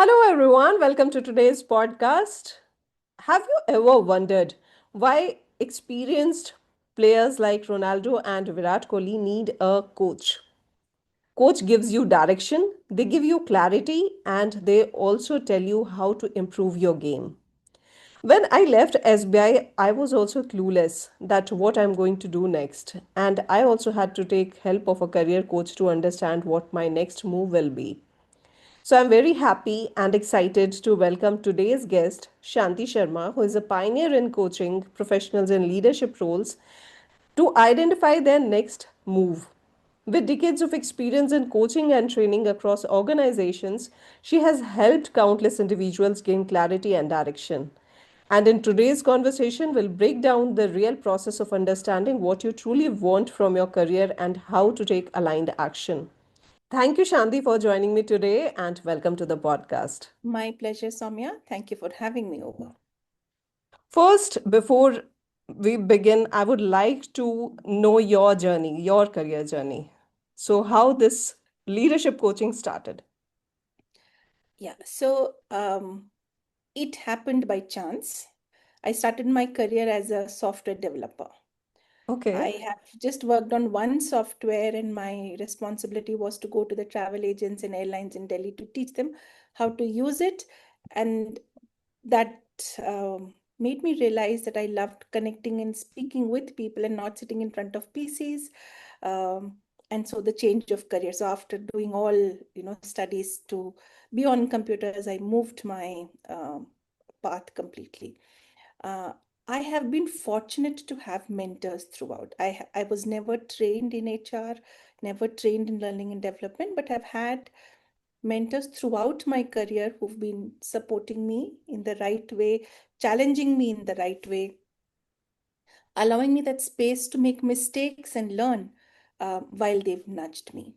Hello, everyone. Welcome to today's podcast. Have you ever wondered why experienced players like Ronaldo and Virat Kohli need a coach? Coach gives you direction, they give you clarity, and they also tell you how to improve your game. When I left SBI, I was also clueless that what I'm going to do next, and I also had to take help of a career coach to understand what my next move will be. So I'm very happy and excited to welcome today's guest, Shanti Sharma, who is a pioneer in coaching professionals in leadership roles to identify their next move. With decades of experience in coaching and training across organizations, she has helped countless individuals gain clarity and direction. And in today's conversation, we'll break down the real process of understanding what you truly want from your career and how to take aligned action. Thank you, Shanti, for joining me today and welcome to the podcast. My pleasure, Soumya. Thank you for having me over. First, before we begin, I would like to know your journey, your career journey. So, how this leadership coaching started? Yeah, it happened by chance. I started my career as a software developer. Okay. I have just worked on one software, and my responsibility was to go to the travel agents and airlines in Delhi to teach them how to use it. And that made me realize that I loved connecting and speaking with people and not sitting in front of PCs. Um, and so the change of career. So after doing all studies to be on computers, I moved my path completely. Uh, I have been fortunate to have mentors throughout. I was never trained in HR, never trained in learning and development, but I've had mentors throughout my career who've been supporting me in the right way, challenging me in the right way, allowing me that space to make mistakes and learn while they've nudged me.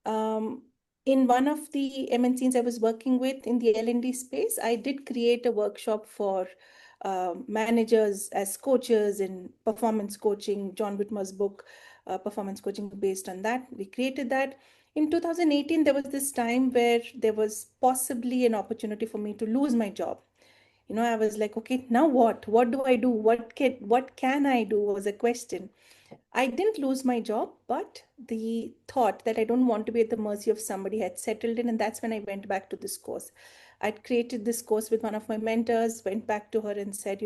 Um, in one of the MNCs I was working with in the L&D space, I did create a workshop for managers as coaches in performance coaching, John Whitmer's book, Performance Coaching, based on that. We created that. In 2018, there was this time where there was possibly an opportunity for me to lose my job. I was like, okay, now what do I do? What can I do was a question. I didn't lose my job, but the thought that I don't want to be at the mercy of somebody had settled in, and that's when I went back to this course. I'd created this course with one of my mentors, went back to her and said,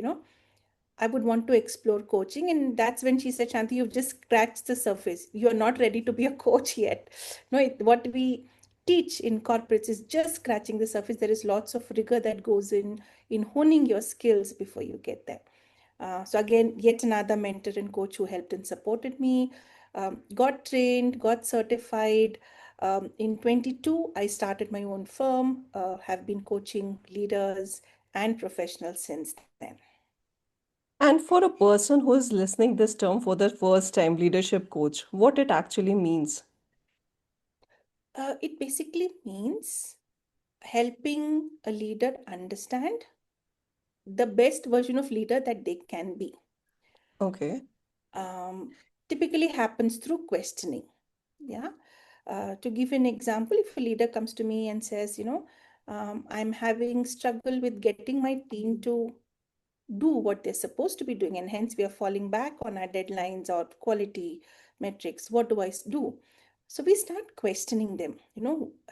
I would want to explore coaching. And that's when she said, Shanti, you've just scratched the surface. You're not ready to be a coach yet. No, what we teach in corporates is just scratching the surface. There is lots of rigor that goes in honing your skills before you get there. So again, yet another mentor and coach who helped and supported me. Got trained, got certified. In 22, I started my own firm, have been coaching leaders and professionals since then. And for a person who is listening this term for the first time, leadership coach, what it actually means. It basically means helping a leader understand the best version of leader that they can be. Okay. Um, Typically happens through questioning. Yeah. To give an example, if a leader comes to me and says, I'm having struggle with getting my team to do what they're supposed to be doing, and hence we are falling back on our deadlines or quality metrics. What do I do? So we start questioning them.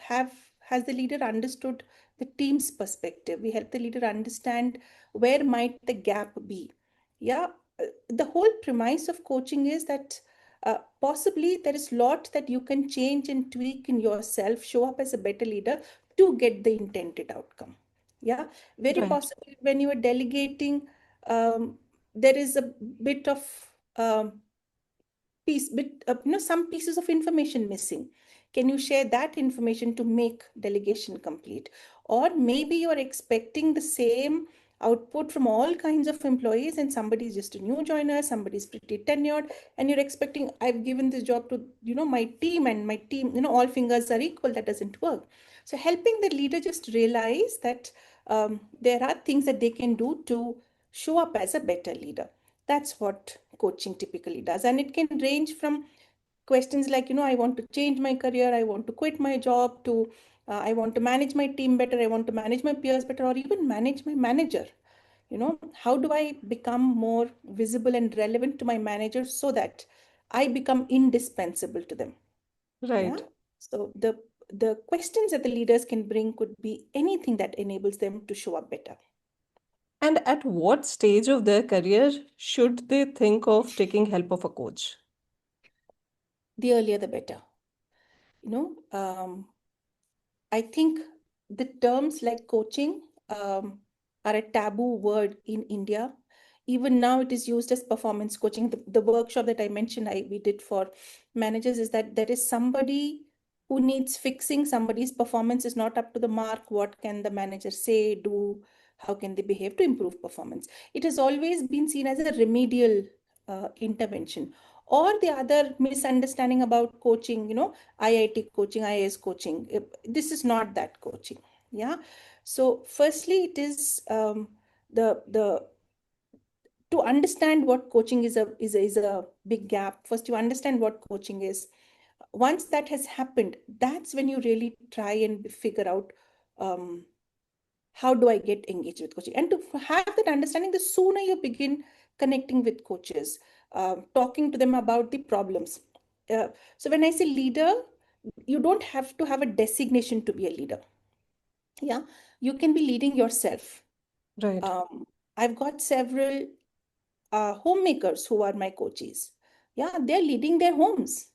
Have has the leader understood the team's perspective? We help the leader understand where might the gap be. Yeah, the whole premise of coaching is that possibly there is lot that you can change and tweak in yourself, show up as a better leader to get the intended outcome. Yeah, very Right. possibly when you are delegating, there is a bit of um, some pieces of information missing. Can you share that information to make delegation complete? Or maybe you're expecting the same output from all kinds of employees, and somebody's just a new joiner, somebody's pretty tenured, and you're expecting, I've given this job to my team, and my team, all fingers are equal. That doesn't work. So helping the leader just realize that there are things that they can do to show up as a better leader. That's what coaching typically does. And it can range from questions like, I want to change my career, I want to quit my job, to I want to manage my team better, I want to manage my peers better, or even manage my manager. How do I become more visible and relevant to my manager so that I become indispensable to them? Yeah. Right. So the questions that the leaders can bring could be anything that enables them to show up better. And at what stage of their career should they think of taking help of a coach? The earlier the better. you know um, I think the terms like coaching are a taboo word in India. Even now, it is used as performance coaching. The workshop that I mentioned, we did for managers, is that there is somebody who needs fixing. Somebody's performance is not up to the mark. What can the manager say, do? How can they behave to improve performance? It has always been seen as a remedial intervention. Or the other misunderstanding about coaching, IIT coaching, IAS coaching. This is not that coaching. Yeah. So, firstly, it is the to understand what coaching is a big gap. First, you understand what coaching is. Once that has happened, that's when you really try and figure out um, how do I get engaged with coaching. And to have that understanding, the sooner you begin connecting with coaches, talking to them about the problems. So when I say leader, you don't have to have a designation to be a leader. Yeah, you can be leading yourself. Right. um, I've got several homemakers who are my coaches. Yeah, they're leading their homes.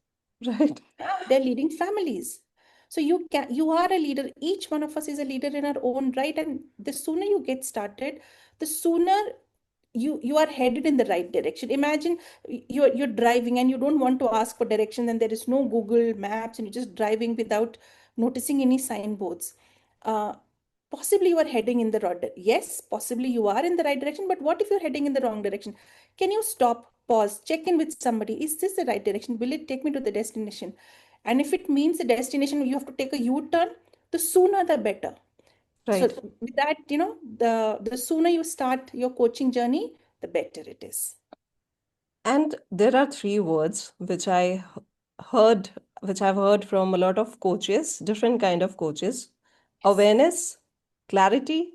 Right. Yeah, they're leading families. So you are a leader. Each one of us is a leader in our own right. And the sooner you get started, the sooner you are headed in the right direction. Imagine you're driving and you don't want to ask for directions, and there is no Google Maps, and you're just driving without noticing any signboards. Uh, Possibly you are heading in the yes, possibly you are in the right direction, but what if you're heading in the wrong direction? Can you stop, pause, check in with somebody? Is this the right direction? Will it take me to the destination? And if it means the destination you have to take a U-turn, the sooner the better. So Right. with that, the sooner you start your coaching journey, the better it is. And there are three words heard, which I've heard from a lot of coaches, different kind of coaches: Yes. awareness, clarity,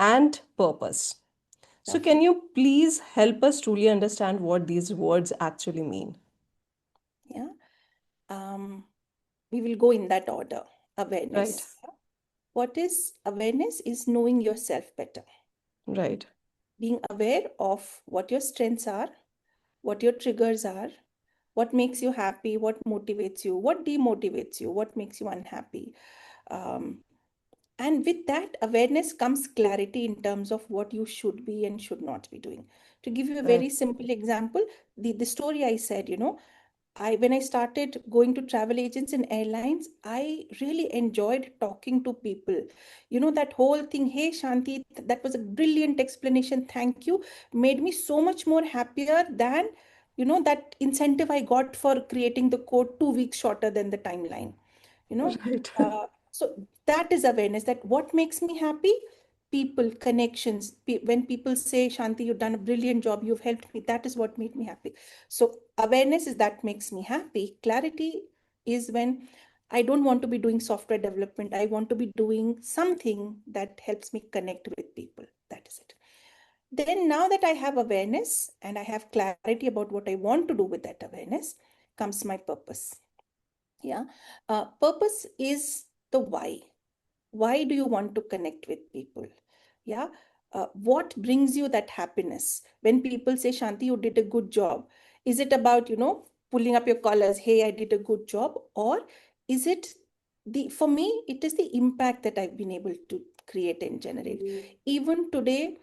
and purpose. So, can Lovely. you please help us truly understand what these words actually mean? Yeah. Um, we will go in that order. Right. Awareness. What is awareness? Is knowing yourself better, Right. being aware of what your strengths are, what your triggers are, what makes you happy, what motivates you, what demotivates you, what makes you unhappy. Um, and with that awareness comes clarity in terms of what you should be and should not be doing. To give you a Right. very simple example, the story I said, when I started going to travel agents and airlines, I really enjoyed talking to people. That whole thing, hey Shanti, that was a brilliant explanation, thank you, made me so much more happier than that incentive I got for creating the code 2 weeks shorter than the timeline. you know Right. so that is awareness, that what makes me happy, people, connections. When people say, Shanti, you've done a brilliant job, you've helped me, that is what made me happy. So awareness is that makes me happy. Clarity is when I don't want to be doing software development, I want to be doing something that helps me connect with people. That is it. Then now that I have awareness and I have clarity about what I want to do with that awareness, comes my purpose. Yeah. Purpose is the why do you want to connect with people? Yeah. What brings you that happiness when people say, Shanti, you did a good job? Is it about pulling up your collars, hey, I did a good job? Or is it the for me it is the impact that I've been able to create and generate? Even today,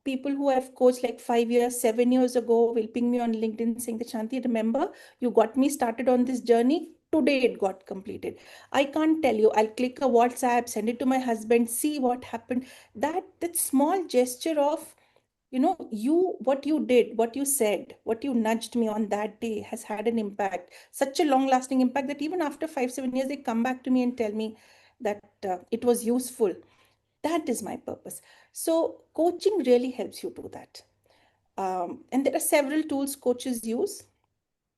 people who I've coached like 5 years, 7 years ago will ping me on LinkedIn saying that, Shanti, remember you got me started on this journey. Today it got completed. I can't tell you. I'll click a WhatsApp, send it to my husband, see what happened. That small gesture of, what you did, what you said, what you nudged me on that day has had an impact, such a long lasting impact that even after 5, 7 years, they come back to me and tell me that it was useful. That is my purpose. So coaching really helps you do that. And there are several tools coaches use.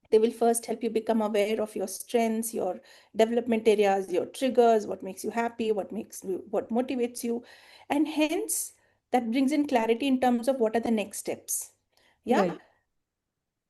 They will first help you become aware of your strengths, your development areas, your triggers, what makes you happy, what motivates you. And hence that brings in clarity in terms of what are the next steps. Yeah. Right.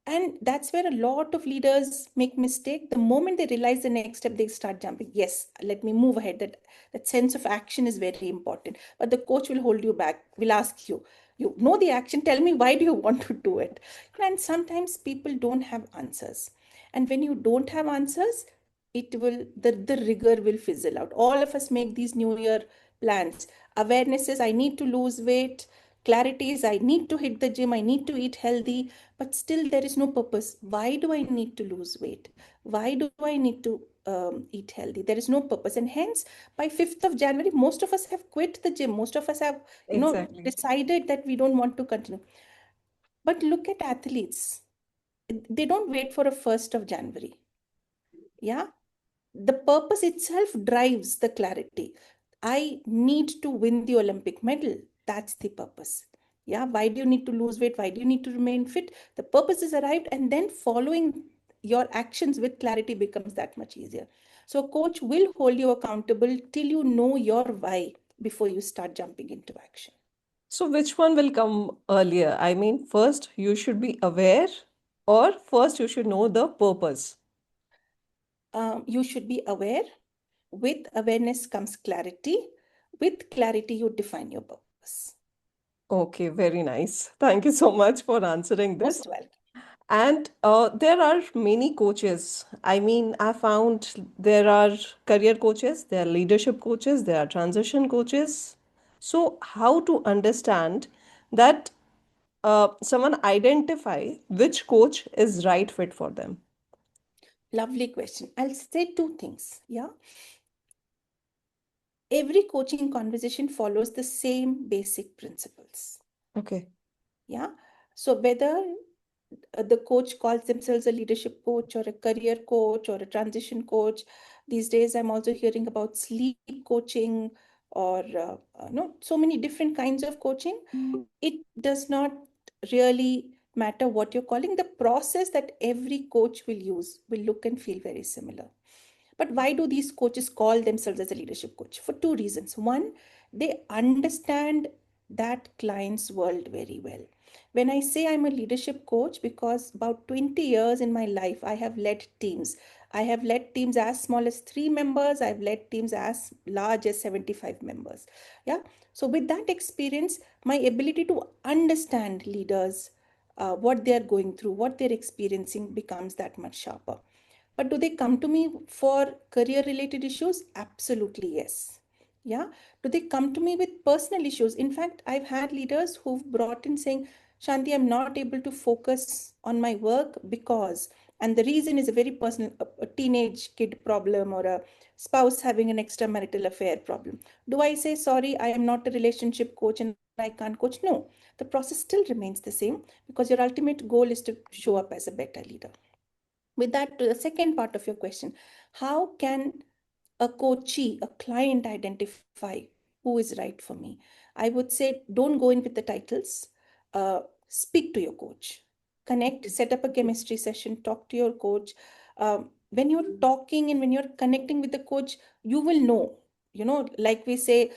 And that's where a lot of leaders make mistake. The moment they realize the next step, they start jumping. Yes, let me move ahead. That sense of action is very important. But the coach will hold you back, will ask you, you know the action, tell me why do you want to do it? And sometimes people don't have answers. And when you don't have answers, the rigor will fizzle out. All of us make these new year plans. Awareness is I need to lose weight. Clarity is I need to hit the gym, I need to eat healthy, but still there is no purpose. Why do I need to lose weight? Why do I need to eat healthy? There is no purpose. And hence, by 5th of January, most of us have quit the gym. Most of us have, Exactly. decided that we don't want to continue. But look at athletes. They don't wait for a 1st of January. Yeah, the purpose itself drives the clarity. I need to win the Olympic medal. That's the purpose. Yeah, why do you need to lose weight? Why do you need to remain fit? The purpose is arrived, and then following your actions with clarity becomes that much easier. So a coach will hold you accountable till you know your why before you start jumping into action. So, which one will come earlier? I mean, first you should be aware, or first you should know the purpose. You should be aware. With awareness comes clarity. With clarity, you define your purpose. Okay, very nice. Thank you so much for answering Most this. welcome. And there are many coaches. I mean, I found there are career coaches, there are leadership coaches, there are transition coaches. So, how to understand that someone identify which coach is right fit for them? Lovely question. I'll say two things. Yeah. Every coaching conversation follows the same basic principles. Okay. Yeah. So whether the coach calls themselves a leadership coach or a career coach or a transition coach, these days I'm also hearing about sleep coaching or no, so many different kinds of coaching. It does not really matter what you're calling. The process that every coach will use will look and feel very similar. But why do these coaches call themselves as a leadership coach? For two reasons. One, they understand that client's world very well. When I say I'm a leadership coach, because about 20 years in my life, I have led teams. I have led teams as small as 3 members. I've led teams as large as 75 members. Yeah. So, with that experience, my ability to understand leaders, what they are going through, what they're experiencing becomes that much sharper. But do they come to me for career related issues? Absolutely, yes. Yeah. Do they come to me with personal issues? In fact, I've had leaders who've brought in saying, Shanti, I'm not able to focus on my work because, and the reason is a very personal, a teenage kid problem or a spouse having an extramarital affair problem. Do I say, sorry, I am not a relationship coach and I can't coach? No. The process still remains the same because your ultimate goal is to show up as a better leader. With that, to the second part of your question, how can a coachee, a client identify who is right for me? I would say don't go in with the titles. Speak to your coach. Connect, set up a chemistry session, talk to your coach. When you're talking and when you're connecting with the coach, you will know, like we say,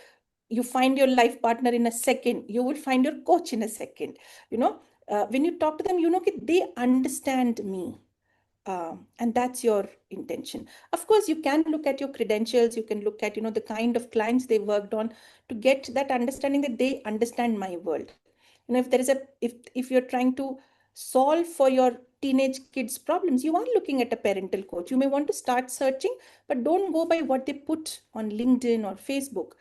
you find your life partner in a second, you will find your coach in a second. You know, when you talk to them, okay, they understand me, and that's your intention. Of course, you can look at your credentials, you can look at the kind of clients they worked on to get that understanding that they understand my world. If there is a if you're trying to solve for your teenage kids problems, you are looking at a parental coach. You may want to start searching, but don't go by what they put on LinkedIn or Facebook.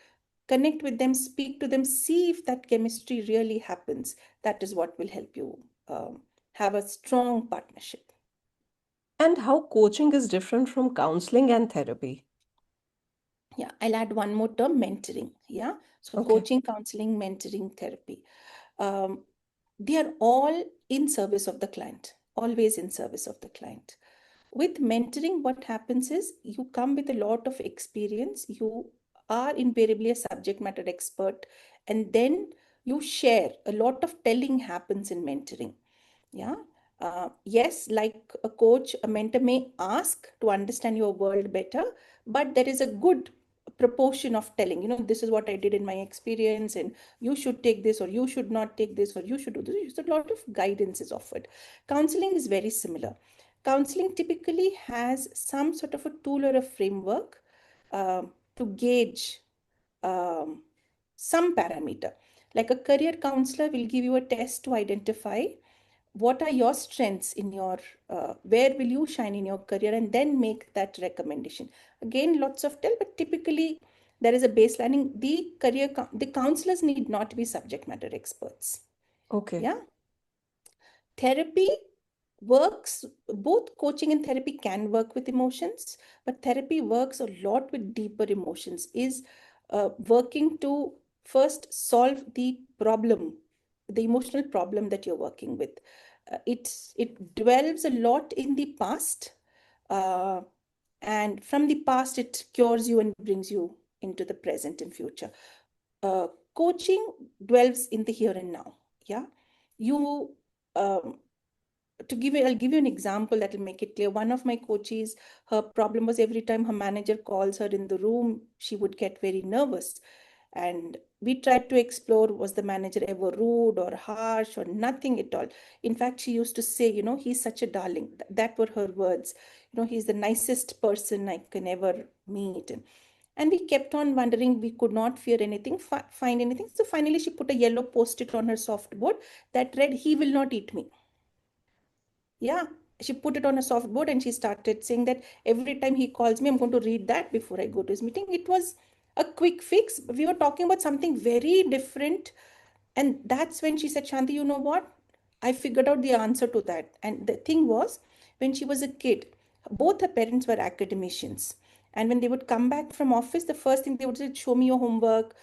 Connect with them, speak to them, see if that chemistry really happens. That is what will help you have a strong partnership. And how coaching is different from counseling and therapy. Yeah, I'll add one more term, mentoring. Yeah, so Okay. coaching, counseling, mentoring, therapy. Um, they are all in service of the client, always in service of the client. With mentoring, what happens is you come with a lot of experience, you are invariably a subject matter expert, and then you share. A lot of telling happens in mentoring. Yeah. Yes, like a coach, a mentor may ask to understand your world better, but there is a good proportion of telling, this is what I did in my experience, and you should take this, or you should not take this, or you should do this. So a lot of guidance is offered. Counseling is very similar. Counseling typically has some sort of a tool or a framework to gauge um, some parameter. Like a career counselor will give you a test to identify what are your strengths in your where will you shine in your career, and then make that recommendation. Again, lots of tell, but typically there is a baselining. The counselors need not be subject matter experts. Okay. Yeah. Therapy works, both coaching and therapy can work with emotions, but therapy works a lot with deeper emotions, is working to first solve the problem, the emotional problem that you're working with. It dwells a lot in the past, uh, and from the past it cures you and brings you into the present and future. Coaching dwells in the here and now. Yeah. You um, I'll give you an example that will make it clear. One of my coaches, her problem was every time her manager calls her in the room, she would get very nervous. And we tried to explore, was the manager ever rude or harsh or nothing at all? In fact, she used to say, he's such a darling. That were her words. He's the nicest person I can ever meet. And we kept on wondering, we could not fear anything, find anything. So finally, she put a yellow post-it on her softboard that read, "He will not eat me." Yeah, she put it on a softboard and she started saying that every time he calls me, I'm going to read that before I go to his meeting. It was a quick fix. We were talking about something very different. And that's when she said, "Shanti, you know what? I figured out the answer to that." And the thing was, when she was a kid, both her parents were academicians. And when they would come back from office, the first thing they would say, "Show me your homework.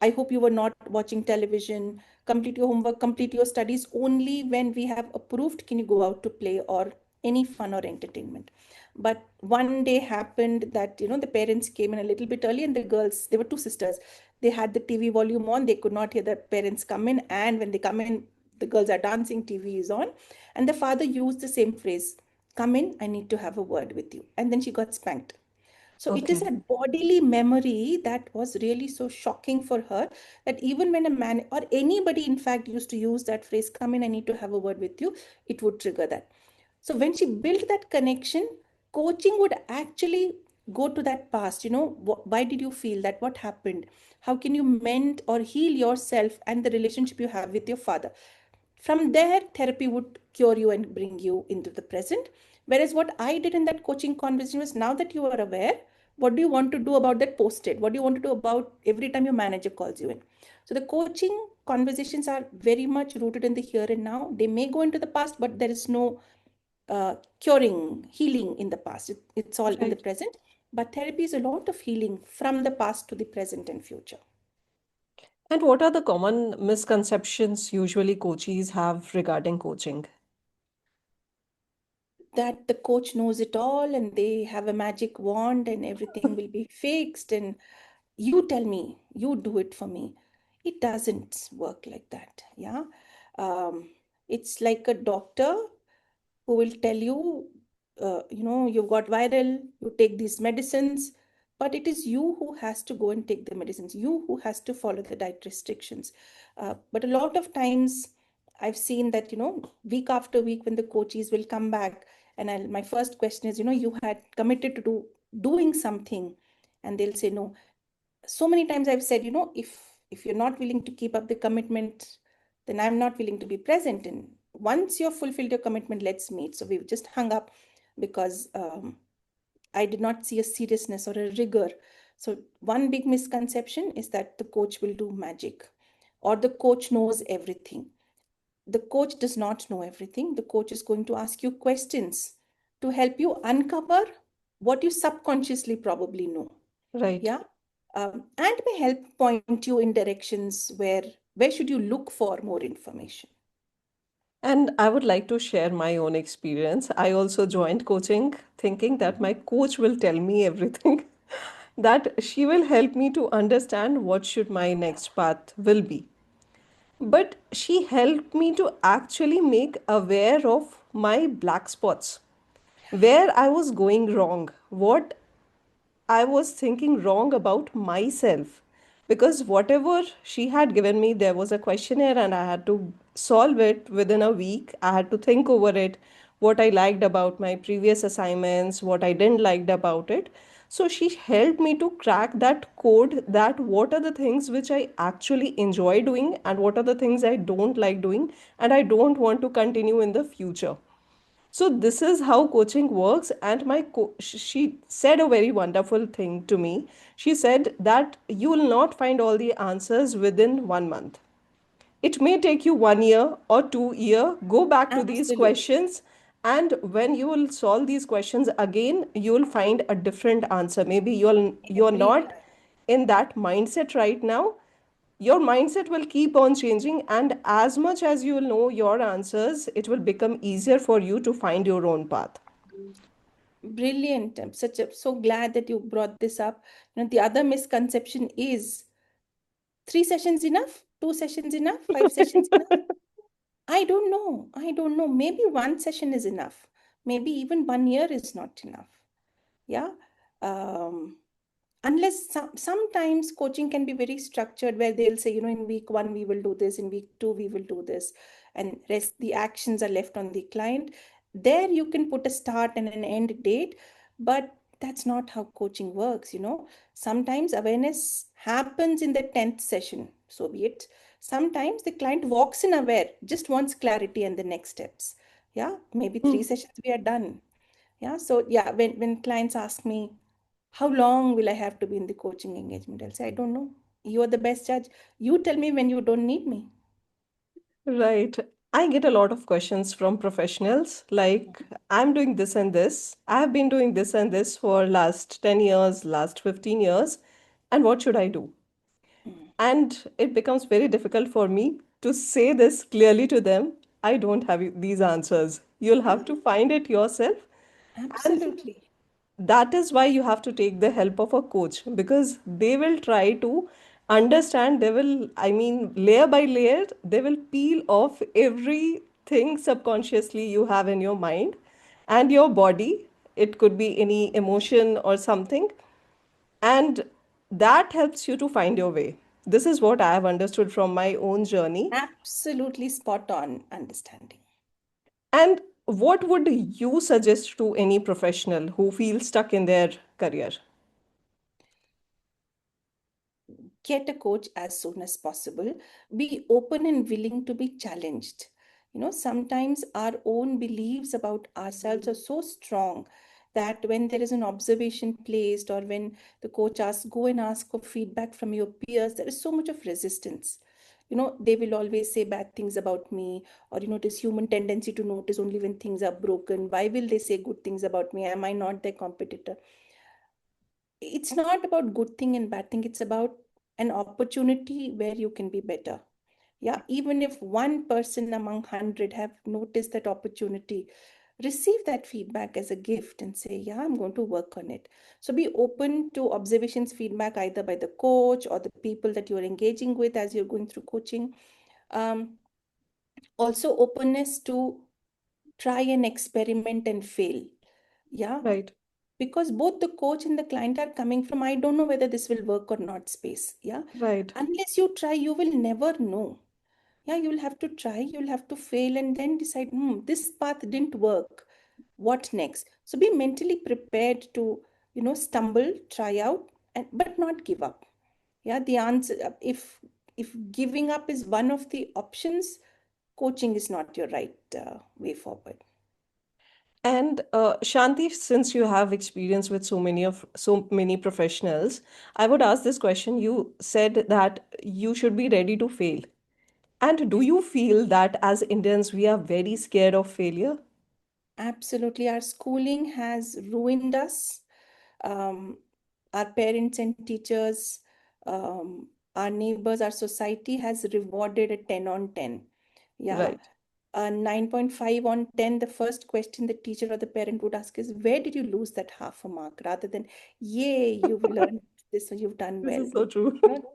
I hope you were not watching television. Complete your homework, complete your studies. Only when we have approved can you go out to play or any fun or entertainment." But one day happened that, the parents came in a little bit early, and the girls, they were two sisters, they had the TV volume on. They could not hear the parents come in. And when they come in, the girls are dancing, TV is on. And the father used the same phrase, "Come in, I need to have a word with you." And then she got spanked. So it is Okay. a bodily memory that was really so shocking for her, that even when a man or anybody, in fact, used to use that phrase, "Come in, I need to have a word with you," it would trigger that. So when she built that connection, coaching would actually go to that past. Why did you feel that? What happened? How can you mend or heal yourself and the relationship you have with your father? From there, therapy would cure you and bring you into the present. Whereas what I did in that coaching conversation was, now that you are aware, what do you want to do about that post-it? What do you want to do about every time your manager calls you in? So the coaching conversations are very much rooted in the here and now. They may go into the past, but there is no curing, healing in the past. It's all in the Right. present. But therapy is a lot of healing from the past to the present and future. And what are the common misconceptions usually coaches have regarding coaching? That the coach knows it all and they have a magic wand and everything will be fixed, and you tell me, you do it for me. It doesn't work like that. Yeah. It's like a doctor who will tell you, you've got viral, you take these medicines, but it is you who has to go and take the medicines, you who has to follow the diet restrictions. But a lot of times I've seen that, week after week, when the coaches will come back, and my first question is, you had committed to doing something, and they'll say no. So many times I've said, if you're not willing to keep up the commitment, then I'm not willing to be present. And once you've fulfilled your commitment, let's meet. So we've just hung up because I did not see a seriousness or a rigor. So one big misconception is that the coach will do magic, or the coach knows everything. The coach does not know everything. The coach is going to ask you questions to help you uncover what you subconsciously probably know. Right. Yeah. And may help point you in directions where should you look for more information. And I would like to share my own experience. I also joined coaching thinking that my coach will tell me everything, that she will help me to understand what should my next path will be. But she helped me to actually make aware of my black spots, where I was going wrong, what I was thinking wrong about myself. Because whatever she had given me, there was a questionnaire and I had to solve it within a week. I had to think over it, what I liked about my previous assignments, what I didn't liked about it. So she helped me to crack that code, that what are the things which I actually enjoy doing and what are the things I don't like doing and I don't want to continue in the future. So this is how coaching works. And she said a very wonderful thing to me. She said that you will not find all the answers within 1 month. It may take you 1 year or 2 year. Go back to these Absolutely. questions, and when you will solve these questions again, you will find a different answer. Maybe you're Every not time. in that mindset right now. Your mindset will keep on changing, and as much as you will know your answers, it will become easier for you to find your own path. Brilliant. I'm so glad that you brought this up. The other misconception is 3 sessions enough, 2 sessions enough, 5 sessions enough. I don't know. I don't know. Maybe one session is enough. Maybe even 1 year is not enough. Yeah. Um, Unless sometimes coaching can be very structured, where they'll say, in week one we will do this, in week two we will do this, and rest the actions are left on the client. There you can put a start and an end date, but that's not how coaching works. Sometimes awareness happens in the 10th session, so be it. Sometimes the client walks in aware, just wants clarity and the next steps. Yeah, maybe 3 sessions we are done. Yeah, so yeah, when clients ask me, how long will I have to be in the coaching engagement? I'll say, I don't know. You are the best judge. You tell me when you don't need me. Right. I get a lot of questions from professionals like, I'm doing this and this. I've been doing this and this for last 10 years, last 15 years. And what should I do? Mm. And it becomes very difficult for me to say this clearly to them. I don't have these answers. You'll Yeah, have to find it yourself. And absolutely. that is why you have to take the help of a coach, because they will try to understand. They will, I mean, layer by layer, they will peel off everything subconsciously you have in your mind and your body. It could be any emotion or something, and that helps you to find your way. This is what I have understood from my own journey. Absolutely spot on understanding. And what would you suggest to any professional who feels stuck in their career? Get a coach as soon as possible. Be open and willing to be challenged. Sometimes our own beliefs about ourselves are so strong that when there is an observation placed, or when the coach asks, go and ask for feedback from your peers, there is so much of resistance. They will always say bad things about me, or it is human tendency to notice only when things are broken. Why will they say good things about me? Am I not their competitor? It's not about good thing and bad thing. It's about an opportunity where you can be better. Yeah, even if one person among 100 have noticed that opportunity, receive that feedback as a gift and say, yeah, I'm going to work on it. So be open to observations, feedback, either by the coach or the people that you're engaging with as you're going through coaching. um, Also openness to try and experiment and fail. Yeah, Right, because both the coach and the client are coming from, I don't know whether this will work or not space. Yeah, right. unless you try you will never know. Yeah, you'll have to try, you'll have to fail, and then decide, this path didn't work, what next? So be mentally prepared to stumble, try out, and but not give up. Yeah, the answer, if giving up is one of the options, coaching is not your right way forward. And Shanti, since you have experience with so many professionals, I would ask this question. You said that you should be ready to fail. And do you feel that as Indians we are very scared of failure? Absolutely. Our schooling has ruined us. Um, our parents and teachers, our neighbors, our society has rewarded a 10 on 10. Yeah. Right. A 9.5 on 10, the first question the teacher or the parent would ask is, where did you lose that half a mark? Rather than, yay, you've learned this or you've done This well. is so true. You know,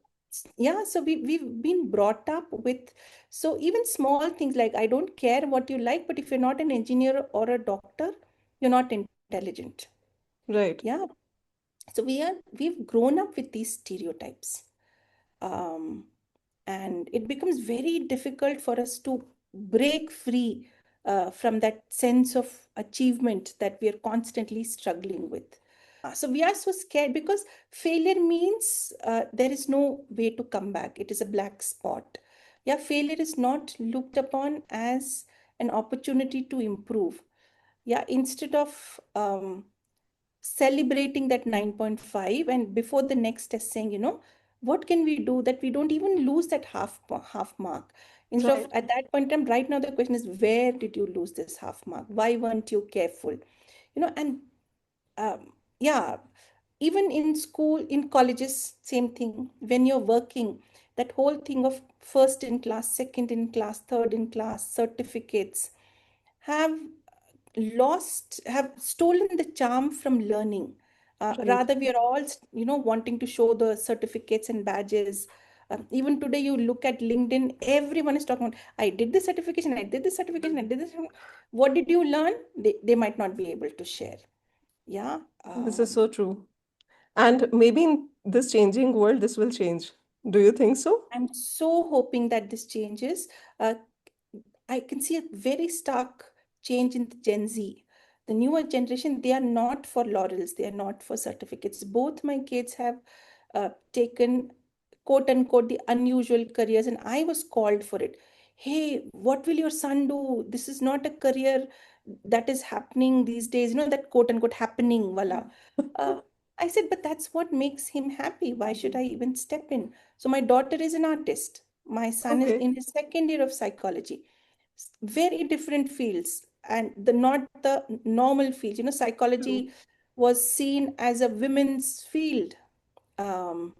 yeah, so we've been brought up with So even small things like, I don't care what you like, but if you're not an engineer or a doctor, you're not intelligent. Right. Yeah. So we've grown up with these stereotypes. Um, and it becomes very difficult for us to break free from that sense of achievement that we are constantly struggling with. So we are so scared because failure means there is no way to come back. It is a black spot. Yeah, failure is not looked upon as an opportunity to improve. Yeah, instead of celebrating that 9.5 and before the next test saying, what can we do that we don't even lose that half mark? Instead of Right. at that point in time, right now the question is, where did you lose this half mark? Why weren't you careful? And yeah, even in school, in colleges, same thing. When you're working, that whole thing of first in class, second in class, third in class, certificates have have stolen the charm from learning. Right. Rather, we are all, wanting to show the certificates and badges. Even today, you look at LinkedIn, everyone is talking about, I did this certification, I did this certification, I did this. What did you learn? They might not be able to share. Yeah. This is so true. And maybe in this changing world, this will change. Do you think so? I'm so hoping that this changes. Uh, I can see a very stark change in the Gen Z. The newer generation, they are not for laurels, they are not for certificates. Both my kids have taken, quote unquote, the unusual careers, and I was called for it. Hey, what will your son do? This is not a career that is happening these days, that quote unquote happening, wala. Uh, I said, but that's what makes him happy. Why should I even step in? So, my daughter is an artist. My son is Okay. in his second year of psychology. Very different fields, and the not the normal fields. True. Psychology was seen as a women's field, um,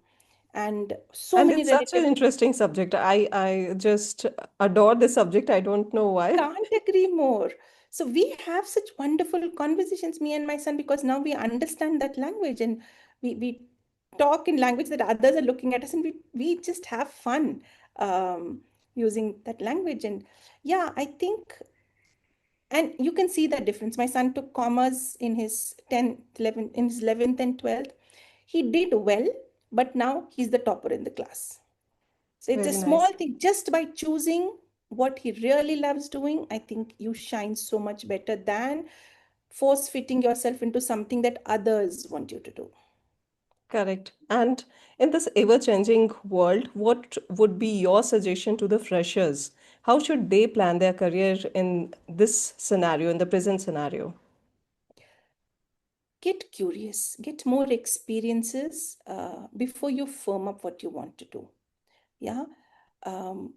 and so And many it's such an relatives. interesting subject. I just adore this subject. I don't know why. Can't agree more. So we have such wonderful conversations, me and my son, because now we understand that language, and we talk in language that others are looking at us, and we just have fun using that language. And yeah, I think, and you can see the difference. My son took commerce in his 10th, 11th, in his 11th and 12th. He did well, but now he's the topper in the class. So it's a Very small nice. thing. Just by choosing what he really loves doing, I think you shine so much better than force fitting yourself into something that others want you to do. Correct. And in this ever-changing world, what would be your suggestion to the freshers? How should they plan their career in this scenario, in the present scenario? Get curious, get more experiences before you firm up what you want to do. Yeah.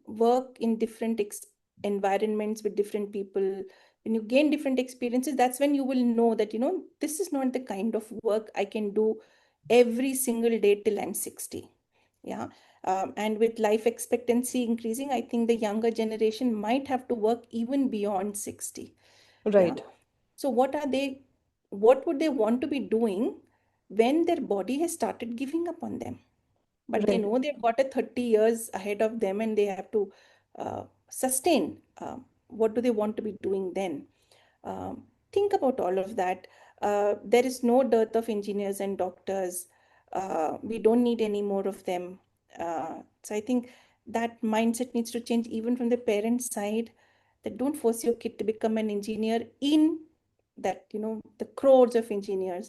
Work in different environments with different people. When you gain different experiences, that's when you will know that, this is not the kind of work I can do every single day till I'm 60. Yeah. And with life expectancy increasing, I think the younger generation might have to work even beyond 60. Yeah. Right. So what would they want to be doing when their body has started giving up on them? But they Right. know they've got a 30 years ahead of them, and they have to sustain. What do they want to be doing then? Think about all of that. There is no dearth of engineers and doctors. We don't need any more of them. So I think that mindset needs to change even from the parent side, that don't force your kid to become an engineer in that, the crores of engineers.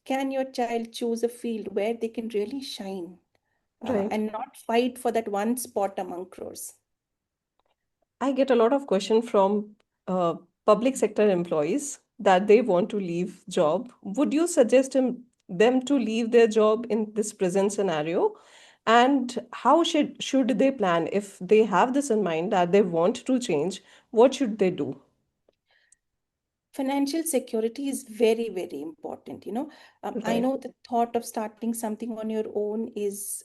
Can your child choose a field where they can really shine, Right. and not fight for that one spot among crores? I get a lot of questions from public sector employees that they want to leave job. Would you suggest them to leave their job in this present scenario? And how should they plan if they have this in mind that they want to change? What should they do? Financial security is very, very important. I Right. know the thought of starting something on your own is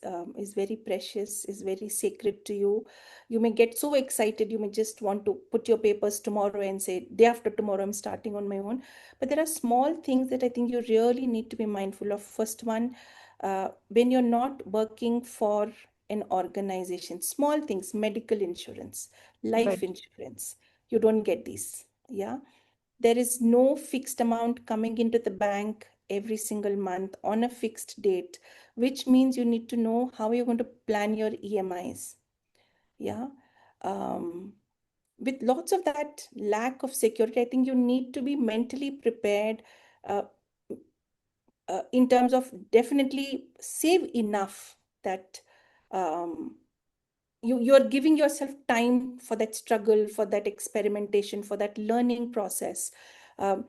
very precious, is very sacred to you. You may get so excited, you may just want to put your papers tomorrow and say, day after tomorrow I'm starting on my own. But there are small things that I think you really need to be mindful of. First one, when you're not working for an organization, small things, medical insurance, life Right. insurance, you don't get these. Yeah. There is no fixed amount coming into the bank every single month on a fixed date, which means you need to know how you're going to plan your EMIs. Yeah. Um, with lots of that lack of security, I think you need to be mentally prepared, uh, in terms of definitely save enough that, um, you're giving yourself time for that struggle, for that experimentation, for that learning process. Um,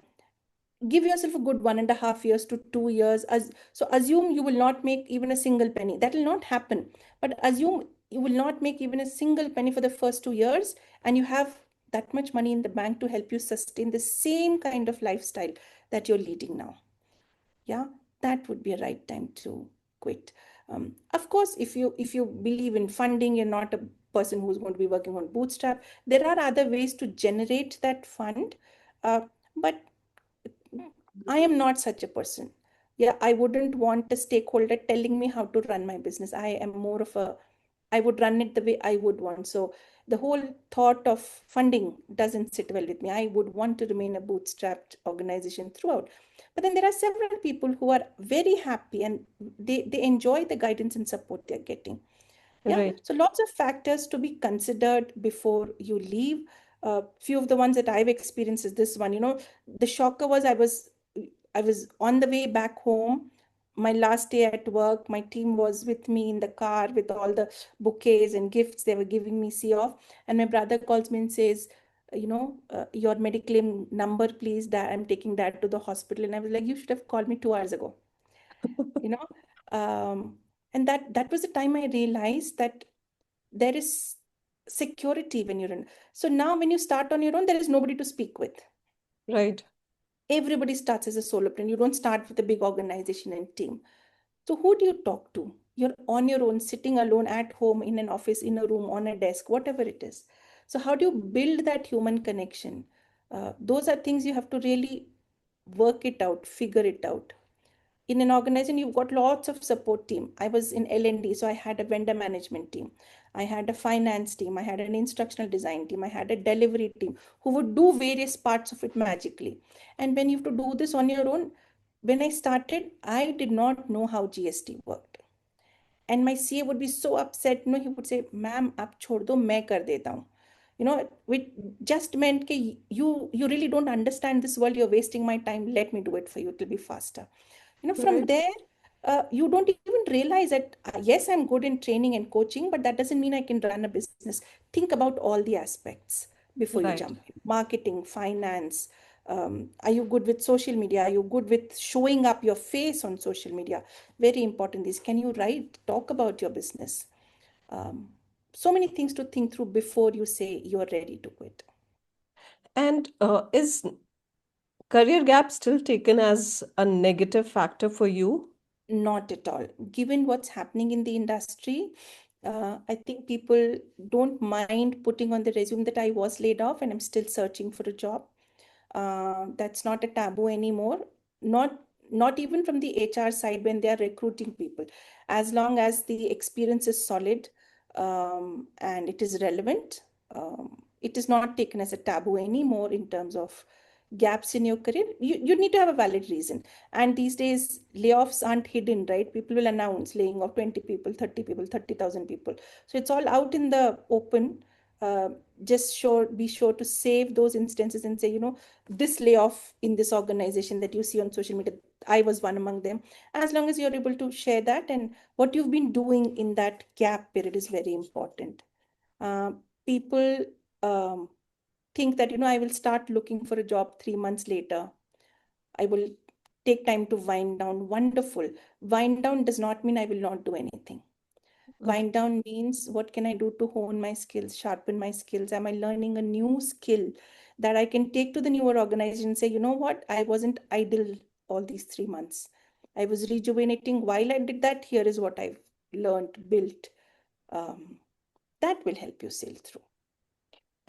Give yourself a good 1.5 years to 2 years. As so, assume you will not make even a single penny. That will not happen. But assume you will not make even a single penny for the first 2 years, and you have that much money in the bank to help you sustain the same kind of lifestyle that you're leading now. Yeah, that would be a right time to quit. Of course, if you believe in funding, you're not a person who's going to be working on bootstrap. There are other ways to generate that fund, uh, but I am not such a person. Yeah, I wouldn't want a stakeholder telling me how to run my business. I am more of a, I would run it the way I would want. So the whole thought of funding doesn't sit well with me. I would want to remain a bootstrapped organization throughout. But then there are several people who are very happy and they enjoy the guidance and support they're getting. Yeah, Right. so lots of factors to be considered before you leave. Few of the ones that I've experienced is this one. The shocker was I was on the way back home. My last day at work, my team was with me in the car with all the bouquets and gifts they were giving me, see off. And my brother calls me and says, your medical number, please. Dad, I'm taking dad to the hospital. And I was like, you should have called me 2 hours ago. You know, um, and that was the time I realized that there is security when you're in. So now when you start on your own, there is nobody to speak with. Right. Everybody starts as a solopreneur. You don't start with a big organization and team. So who do you talk to? You're on your own, sitting alone at home, in an office, in a room, on a desk, whatever it is. So how do you build that human connection? Those are things you have to really work it out, figure it out. In an organization, you've got lots of support team. I was in L&D, so I had a vendor management team, I had a finance team, I had an instructional design team, I had a delivery team who would do various parts of it magically. And when you have to do this on your own, when I started, I did not know how GST worked. And my CA would be so upset. He would say, "Ma'am, आप छोड़ दो, मैं कर देता हूँ." Which just meant कि you really don't understand this world. You're wasting my time. Let me do it for you. It'll be faster. From Right. there, you don't even realize that, yes, I'm good in training and coaching, but that doesn't mean I can run a business. Think about all the aspects before you Right. jump in. Marketing, finance. Are you good with social media? Are you good with showing up your face on social media? Very important. This, can you write, talk about your business? Um, so many things to think through before you say you're ready to quit. And is career gap still taken as a negative factor for you? Not at all. Given what's happening in the industry, I think people don't mind putting on the resume that I was laid off and I'm still searching for a job. That's not a taboo anymore. Not not even from the HR side when they are recruiting people. As long as the experience is solid, and it is relevant, it is not taken as a taboo anymore in terms of gaps in your career. You need to have a valid reason. And these days, layoffs aren't hidden, right? People will announce laying off 20 people, 30 people, 30,000 people. So it's all out in the open. Uh, be sure to save those instances and say, this layoff in this organization that you see on social media, I was one among them. As long as you're able to share that and what you've been doing in that gap period is very important. Uh, People um, think that, I will start looking for a job 3 months later. I will take time to wind down. Wonderful. Wind down does not mean I will not do anything. Okay. Wind down means what can I do to hone my skills, sharpen my skills? Am I learning a new skill that I can take to the newer organization and say, you know what? I wasn't idle all these 3 months. I was rejuvenating. While I did that, here is what I've learned, built. Um, that will help you sail through.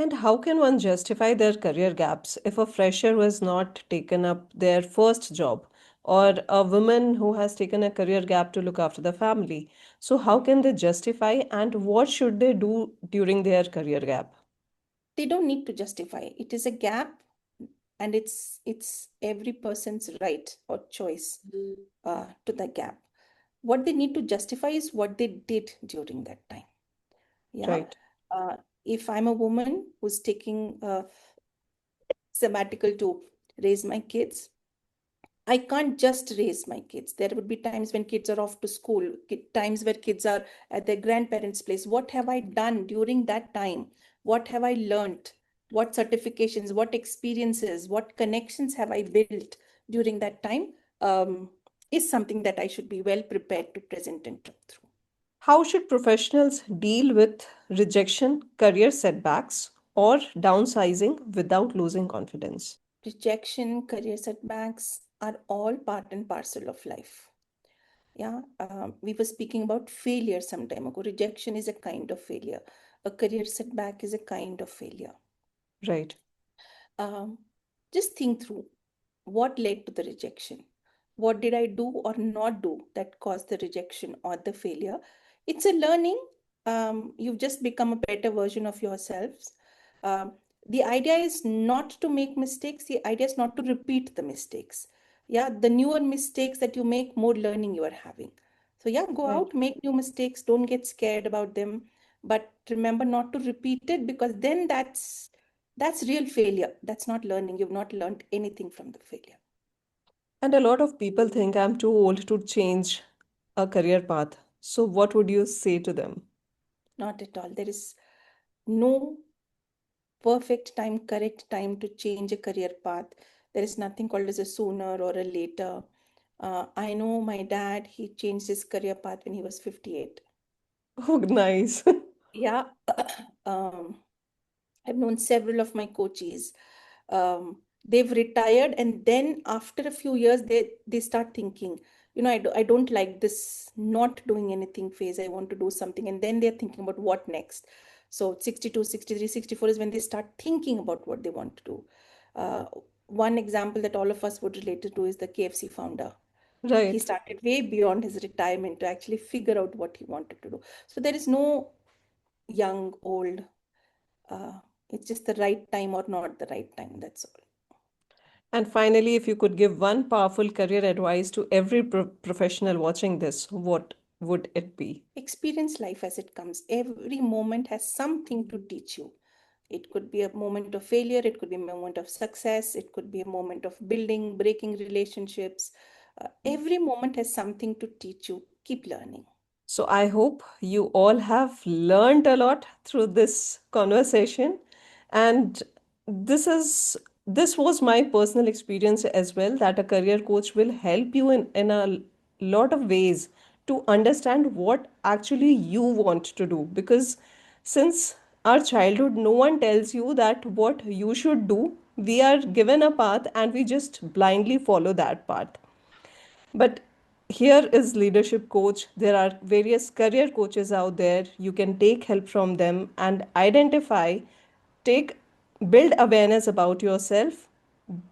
And how can one justify their career gaps if a fresher was not taken up their first job? or a woman who has taken a career gap to look after the family. So, how Mhm. can they justify and what should they do during their career gap? They don't need to justify. It is a gap, and it's every person's right or choice to the gap. What they need to justify is what they did during that time. Yeah. Right. Uh, if I'm a woman who's taking a sabbatical to raise my kids, I can't just raise my kids. There would be times when kids are off to school, times where kids are at their grandparents' place. What have I done during that time? What have I learned? What certifications, what experiences, what connections have I built during that time? Is something that I should be well prepared to present and talk through. How should professionals deal with rejection, career setbacks, or downsizing without losing confidence? Rejection, career setbacks are all part and parcel of life. Yeah, we were speaking about failure some time ago. Rejection is a kind of failure. A career setback is a kind of failure. Right. Um, just think through what led to the rejection. What did I do or not do that caused the rejection or the failure? It's a learning. You've just become a better version of yourselves. Um, the idea is not to make mistakes. The idea is not to repeat the mistakes. Yeah, the newer mistakes that you make, more learning you are having. So yeah, go Right. out, make new mistakes. Don't get scared about them, but remember not to repeat it, because then that's real failure. That's not learning. You've not learned anything from the failure. And a lot of people think I'm too old to change a career path. So, what would you say to them? Not at all. There is no perfect time, correct time to change a career path. There is nothing called as a sooner or a later. I know my dad, he changed his career path when he was 58. Oh, nice. Yeah. um, I've known several of my coaches. They've retired, and then after a few years, they start thinking, I don't like this not doing anything phase. I want to do something. And then they're thinking about what next. So 62, 63, 64 is when they start thinking about what they want to do. Uh, One example that all of us would relate to is the KFC founder. He Right. started way beyond his retirement to actually figure out what he wanted to do. So there is no young, old, uh, it's just the right time or not the right time. That's all. And finally, if you could give one powerful career advice to every professional watching this, what would it be? Experience life as it comes. Every moment has something to teach you. It could be a moment of failure, it could be a moment of success, it could be a moment of building, breaking relationships. Every moment has something to teach you. Keep learning. So I hope you all have learned a lot through this conversation. And this is this was my personal experience as well, that a career coach will help you in a lot of ways to understand what actually you want to do. Because since our childhood, no one tells you that what you should do. We are given a path and we just blindly follow that path. But here is leadership coach. There are various career coaches out there. You can take help from them and identify, take, build awareness about yourself,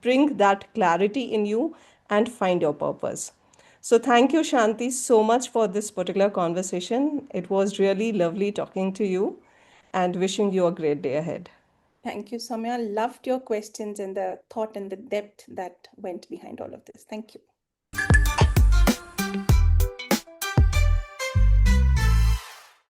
bring that clarity in you, and find your purpose. So, thank you, Shanti, so much for this particular conversation. It was really lovely talking to you and wishing you a great day ahead. Thank you, Soumya. Loved your questions and the thought and the depth that went behind all of this. Thank you.